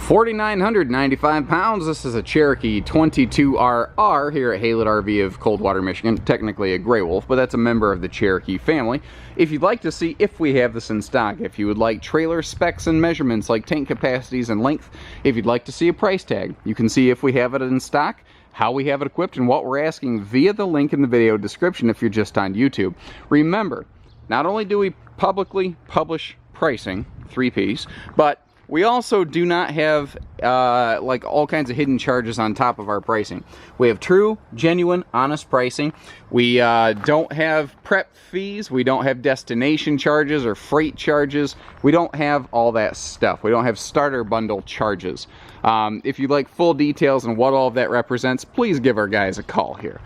4,995 pounds. This is a Cherokee 22RR here at Haylett RV of Coldwater, Michigan. Technically a gray wolf, but that's a member of the Cherokee family. If you'd like to see if we have this in stock, if you would like trailer specs and measurements like tank capacities and length, if you'd like to see a price tag, you can see if we have it in stock, how we have it equipped, and what we're asking via the link in the video description if you're just on YouTube. Remember, not only do we publicly publish pricing, 3Ps, but we also do not have like all kinds of hidden charges on top of our pricing. We have true, genuine, honest pricing. We don't have prep fees. We don't have destination charges or freight charges. We don't have all that stuff. We don't have starter bundle charges. If you'd like full details on what all of that represents, please give our guys a call here.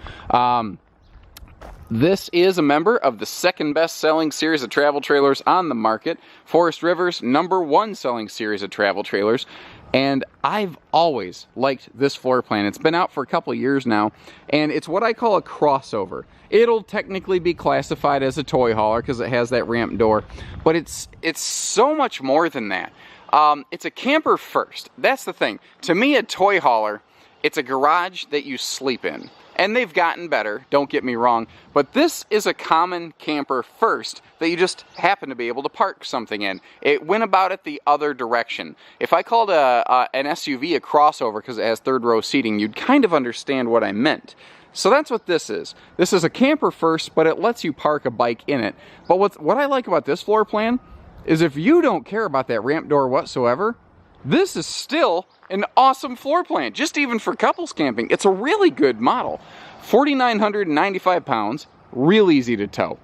This is a member of the second best-selling series of travel trailers on the market, Forest River's #1 selling series of travel trailers, and I've always liked this floor plan. It's been out for a couple of years now, and it's what I call a crossover. It'll technically be classified as a toy hauler because it has that ramp door, but it's so much more than that. It's a camper first. That's the thing. To me, a toy hauler, it's a garage that you sleep in. And they've gotten better, don't get me wrong, but this is a common camper first that you just happen to be able to park something in. It went about it the other direction. If I called an SUV a crossover because it has third row seating, you'd kind of understand what I meant. So that's what this is. This is a camper first, but it lets you park a bike in it. But what I like about this floor plan is if you don't care about that ramp door whatsoever, this is still an awesome floor plan, just even for couples camping. It's a really good model. 4,995 pounds, real easy to tow.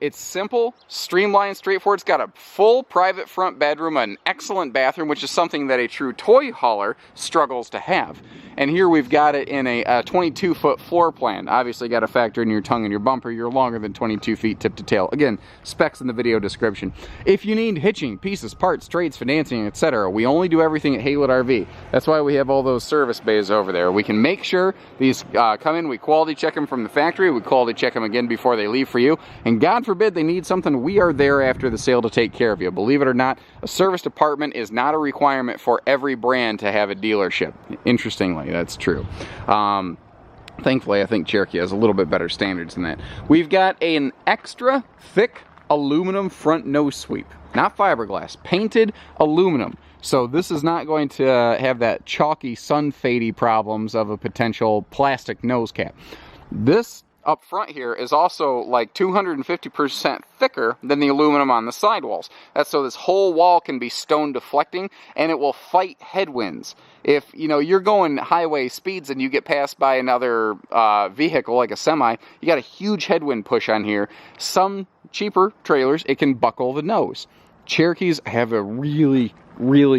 It's simple, streamlined, straightforward. It's got a full private front bedroom, an excellent bathroom, which is something that a true toy hauler struggles to have. And here we've got it in a 22-foot floor plan. Obviously, got to factor in your tongue and your bumper. You're longer than 22 feet tip to tail. Again, specs in the video description. If you need hitching, pieces, parts, trades, financing, etc., we only do everything at Haylett RV. That's why we have all those service bays over there. We can make sure these come in. We quality check them from the factory. We quality check them again before they leave for you. And God forbid they need something, we are there after the sale to take care of you. Believe it or not, a service department is not a requirement for every brand to have a dealership. Interestingly, that's true. Thankfully, I think Cherokee has a little bit better standards than that. We've got an extra thick aluminum front nose sweep. Not fiberglass, painted aluminum. So this is not going to have that chalky, sun-fadey problems of a potential plastic nose cap. This up front here is also like 250% thicker than the aluminum on the sidewalls. That's so this whole wall can be stone deflecting and it will fight headwinds. If you're going highway speeds and you get passed by another vehicle like a semi, you got a huge headwind push on here. Some cheaper trailers, it can buckle the nose. Cherokees have a really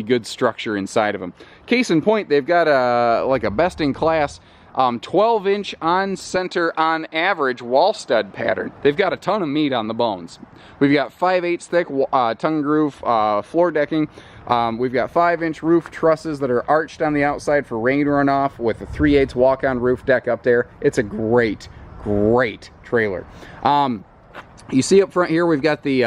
good structure inside of them. Case in point, they've got a best-in-class 12-inch on-center, on average, wall stud pattern. They've got a ton of meat on the bones. We've got 5/8 thick tongue groove floor decking. We've got 5-inch roof trusses that are arched on the outside for rain runoff with a 3/8 walk-on roof deck up there. It's a great trailer. You see up front here, we've got the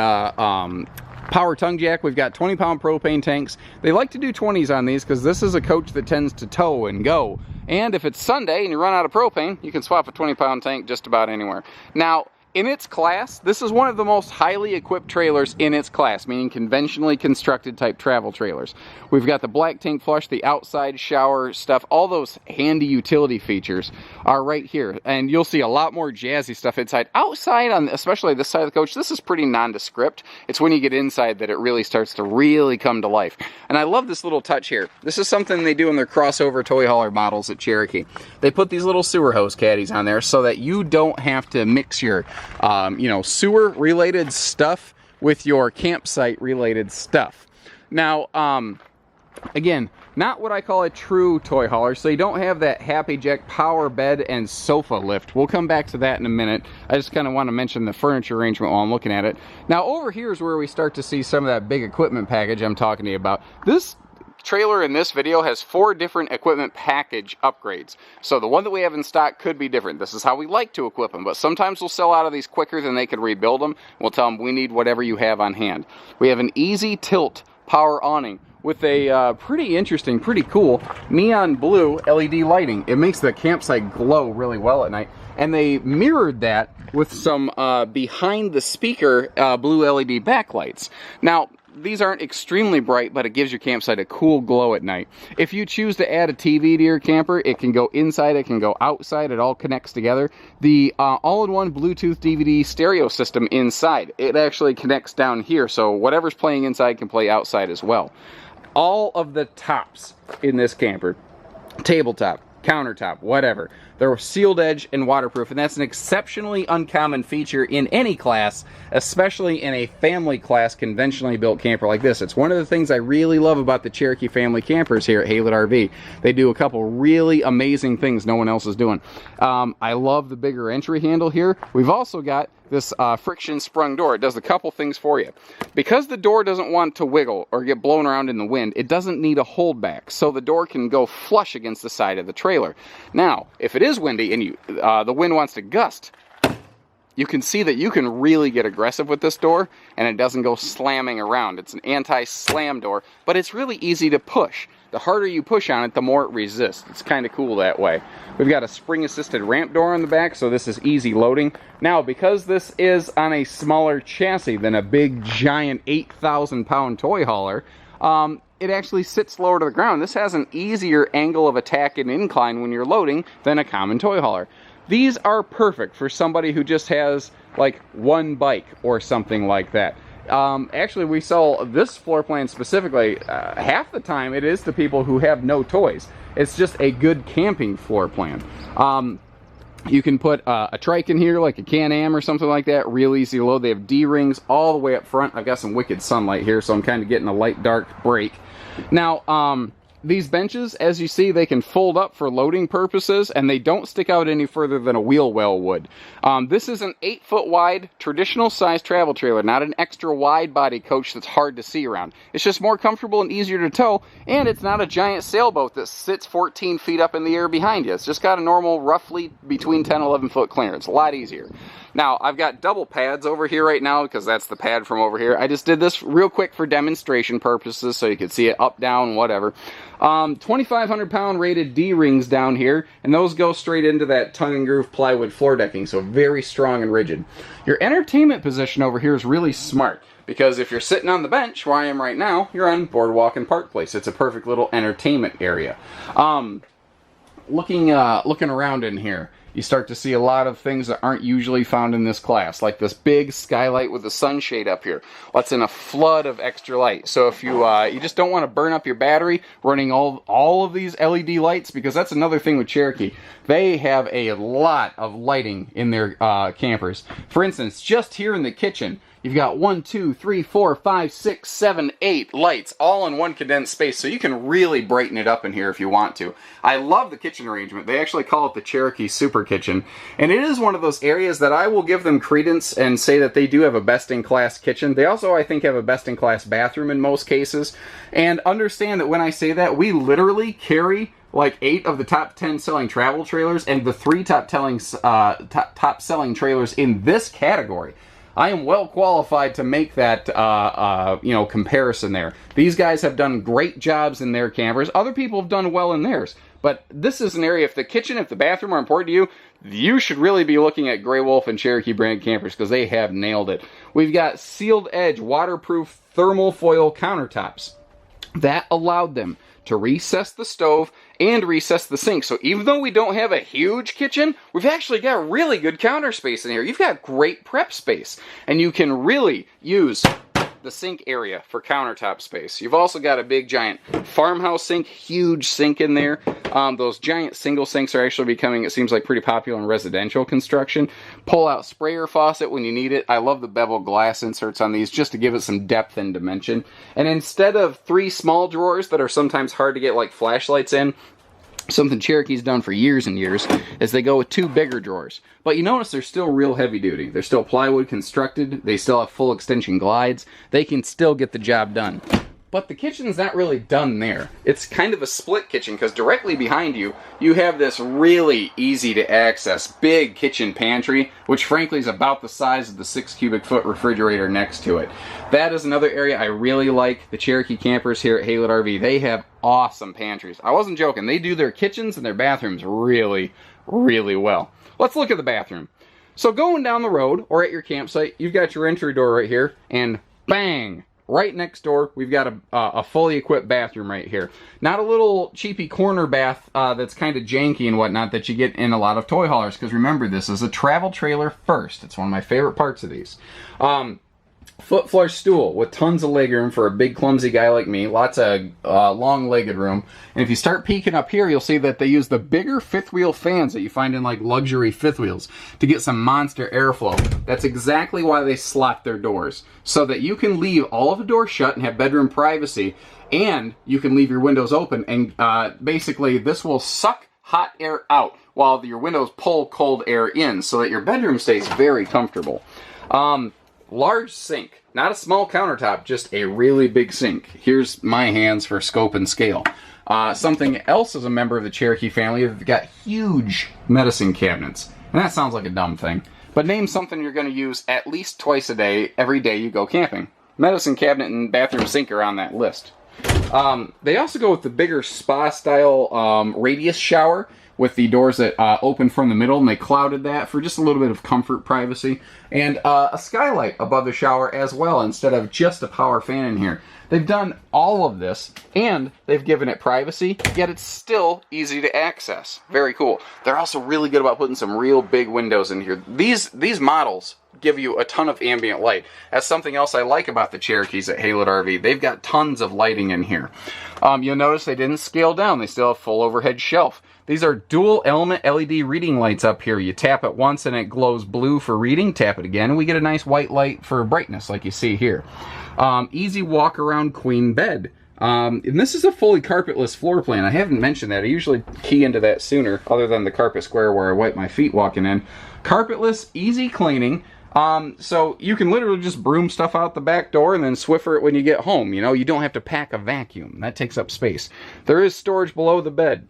power tongue jack. We've got 20-pound propane tanks. They like to do 20s on these because this is a coach that tends to tow and go. And if it's Sunday and you run out of propane, you can swap a 20-pound tank just about anywhere. Now, in its class, this is one of the most highly equipped trailers in its class, meaning conventionally constructed type travel trailers. We've got the black tank flush, the outside shower stuff, all those handy utility features are right here. And you'll see a lot more jazzy stuff inside. Outside, on especially this side of the coach, this is pretty nondescript. It's when you get inside that it really starts to really come to life. And I love this little touch here. This is something they do in their crossover toy hauler models at Cherokee. They put these little sewer hose caddies on there so that you don't have to mix your sewer related stuff with your campsite related stuff. Now, again, not what I call a true toy hauler, so you don't have that Happy Jack power bed and sofa lift. We'll come back to that in a minute. I just kind of want to mention the furniture arrangement while I'm looking at it. Now, over here is where we start to see some of that big equipment package I'm talking to you about. This trailer in this video has 4 different equipment package upgrades. So the one that we have in stock could be different. This is how we like to equip them, but sometimes we'll sell out of these quicker than they can rebuild them. We'll tell them we need whatever you have on hand. We have an easy tilt power awning with a pretty interesting, pretty cool neon blue LED lighting. It makes the campsite glow really well at night. And they mirrored that with some behind the speaker blue LED backlights. Now, these aren't extremely bright, but it gives your campsite a cool glow at night. If you choose to add a TV to your camper, it can go inside, it can go outside, it all connects together. The all-in-one Bluetooth DVD stereo system inside, it actually connects down here, so whatever's playing inside can play outside as well. All of the tops in this camper, tabletop, countertop, whatever, they're sealed edge and waterproof, and that's an exceptionally uncommon feature in any class, especially in a family class conventionally built camper like this. It's one of the things I really love about the Cherokee family campers here at Haylett RV. They do a couple really amazing things no one else is doing. I love the bigger entry handle here. We've also got this friction sprung door. It does a couple things for you. Because the door doesn't want to wiggle or get blown around in the wind, it doesn't need a holdback, so the door can go flush against the side of the trailer. Now, if it is windy and the wind wants to gust, you can see that you can really get aggressive with this door, and it doesn't go slamming around. It's an anti-slam door, but it's really easy to push. The harder you push on it, the more it resists. It's kind of cool that way. We've got a spring-assisted ramp door on the back, so this is easy loading. Now, because this is on a smaller chassis than a big, giant 8,000-pound toy hauler, it actually sits lower to the ground. This has an easier angle of attack and incline when you're loading than a common toy hauler. These are perfect for somebody who just has like one bike or something like that. Actually, we sell this floor plan specifically, half the time it is to people who have no toys. It's just a good camping floor plan. You can put a trike in here, like a Can-Am or something like that, real easy to load. They have D-rings all the way up front. I've got some wicked sunlight here, so I'm kind of getting a light-dark break. Now, these benches, as you see, they can fold up for loading purposes, and they don't stick out any further than a wheel well would. This is an 8-foot wide, traditional size travel trailer, not an extra wide body coach that's hard to see around. It's just more comfortable and easier to tow, and it's not a giant sailboat that sits 14 feet up in the air behind you. It's just got a normal, roughly between 10 and 11 foot clearance. A lot easier. Now, I've got double pads over here right now because that's the pad from over here. I just did this real quick for demonstration purposes so you could see it up, down, whatever. 2,500 pound rated D-rings down here, and those go straight into that tongue and groove plywood floor decking, so very strong and rigid. Your entertainment position over here is really smart because if you're sitting on the bench where I am right now, you're on Boardwalk and Park Place. It's a perfect little entertainment area. Looking around in here, you start to see a lot of things that aren't usually found in this class, like this big skylight with a sunshade up here. Lets in a flood of extra light. So if you just don't want to burn up your battery running all of these LED lights, because that's another thing with Cherokee. They have a lot of lighting in their campers. For instance, just here in the kitchen, you've got 1, 2, 3, 4, 5, 6, 7, 8 lights all in one condensed space, so you can really brighten it up in here if you want to. I love the kitchen arrangement. They actually call it the Cherokee Super Kitchen, and it is one of those areas that I will give them credence and say that they do have a best-in-class kitchen. They also, I think, have a best-in-class bathroom in most cases, and understand that when I say that, we literally carry like 8 of the top 10 selling travel trailers and the 3 top selling trailers in this category. I am well qualified to make that, comparison there. These guys have done great jobs in their campers. Other people have done well in theirs. But this is an area, if the kitchen, if the bathroom are important to you, you should really be looking at Grey Wolf and Cherokee brand campers because they have nailed it. We've got sealed edge, waterproof thermal foil countertops. That allowed them to recess the stove and recess the sink. So even though we don't have a huge kitchen, we've actually got really good counter space in here. You've got great prep space, and you can really use the sink area for countertop space. You've also got a big giant farmhouse sink, huge sink in there. Those giant single sinks are actually becoming, it seems like, pretty popular in residential construction. Pull out sprayer faucet when you need it. I love the bevel glass inserts on these just to give it some depth and dimension. And instead of 3 small drawers that are sometimes hard to get like flashlights in, something Cherokee's done for years and years is they go with 2 bigger drawers. But you notice they're still real heavy duty. They're still plywood constructed. They still have full extension glides. They can still get the job done. But the kitchen's not really done there. It's kind of a split kitchen because directly behind you, you have this really easy to access big kitchen pantry, which frankly is about the size of the 6 cubic foot refrigerator next to it. That is another area I really like. The Cherokee campers here at Haylett RV, they have awesome pantries. I wasn't joking. They do their kitchens and their bathrooms really, really well. Let's look at the bathroom. So going down the road or at your campsite, you've got your entry door right here, and bang! Right next door, we've got a fully equipped bathroom right here. Not a little cheapy corner bath that's kind of janky and whatnot that you get in a lot of toy haulers, because remember, this is a travel trailer first. It's one of my favorite parts of these. Foot floor stool with tons of leg room for a big clumsy guy like me. Lots of long-legged room. And if you start peeking up here, you'll see that they use the bigger fifth wheel fans that you find in like luxury fifth wheels to get some monster airflow. That's exactly why they slot their doors, so that you can leave all of the doors shut and have bedroom privacy, and you can leave your windows open, and basically this will suck hot air out while your windows pull cold air in, so that your bedroom stays very comfortable. Large sink, not a small countertop, just a really big sink. Here's my hands for scope and scale. Something else as a member of the Cherokee family, they've got huge medicine cabinets. And that sounds like a dumb thing, but name something you're going to use at least twice a day, every day you go camping. Medicine cabinet and bathroom sink are on that list. They also go with the bigger spa-style radius shower, with the doors that open from the middle, and they clouded that for just a little bit of comfort, privacy, and a skylight above the shower as well, instead of just a power fan in here. They've done all of this, and they've given it privacy, yet it's still easy to access. Very cool. They're also really good about putting some real big windows in here. These models give you a ton of ambient light. That's something else I like about the Cherokees at Haylett RV. They've got tons of lighting in here. You'll notice they didn't scale down. They still have full overhead shelf. These are dual element LED reading lights up here. You tap it once and it glows blue for reading. Tap it again and we get a nice white light for brightness like you see here. Easy walk around queen bed. And this is a fully carpetless floor plan. I haven't mentioned that. I usually key into that sooner, other than the carpet square where I wipe my feet walking in. Carpetless, easy cleaning. So you can literally just broom stuff out the back door and then Swiffer it when you get home. You know, you don't have to pack a vacuum. That takes up space. There is storage below the bed.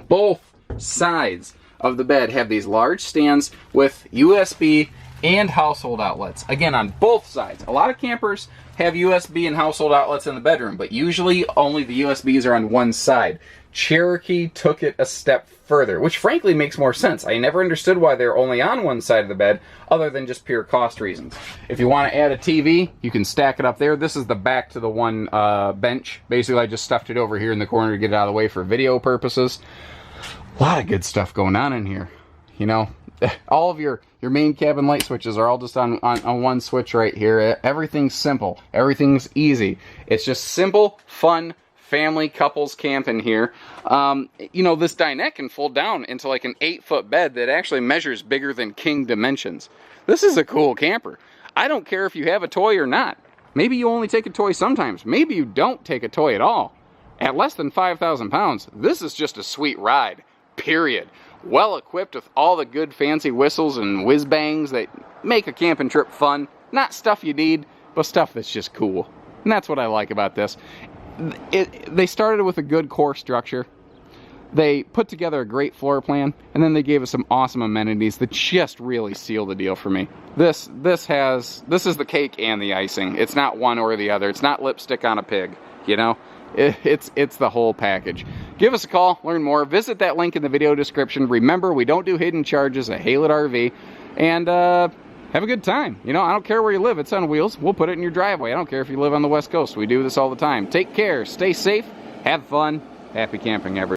Both sides of the bed have these large stands with USB and household outlets. Again, on both sides. A lot of campers have USB and household outlets in the bedroom, but usually only the USBs are on one side. Cherokee took it a step further, which frankly makes more sense. I never understood why they're only on one side of the bed, other than just pure cost reasons. If you want to add a TV, you can stack it up there. This is the back to the one bench. Basically, I just stuffed it over here in the corner to get it out of the way for video purposes. A lot of good stuff going on in here. You know, all of your main cabin light switches are all just on one switch right here. Everything's simple. Everything's easy. It's just simple, fun, family, couples camp in here. You know, this dinette can fold down into like an 8-foot bed that actually measures bigger than king dimensions. This is a cool camper. I don't care if you have a toy or not. Maybe you only take a toy sometimes. Maybe you don't take a toy at all. At less than 5,000 pounds, this is just a sweet ride. Period. Well equipped with all the good fancy whistles and whiz bangs that make a camping trip fun. Not stuff you need, but stuff that's just cool. And that's what I like about this. They started with a good core structure. They put together a great floor plan, and then they gave us some awesome amenities that just really seal the deal for me. This is the cake and the icing. It's not one or the other. It's not lipstick on a pig, you know? It's the whole package. Give us a call, learn more, visit that link in the video description. Remember, we don't do hidden charges at Haylett RV, and have a good time. You know, I don't care where you live, it's on wheels. We'll put it in your driveway. I don't care if you live on the West Coast. We do this all the time. Take care, stay safe, have fun, happy camping, everyone.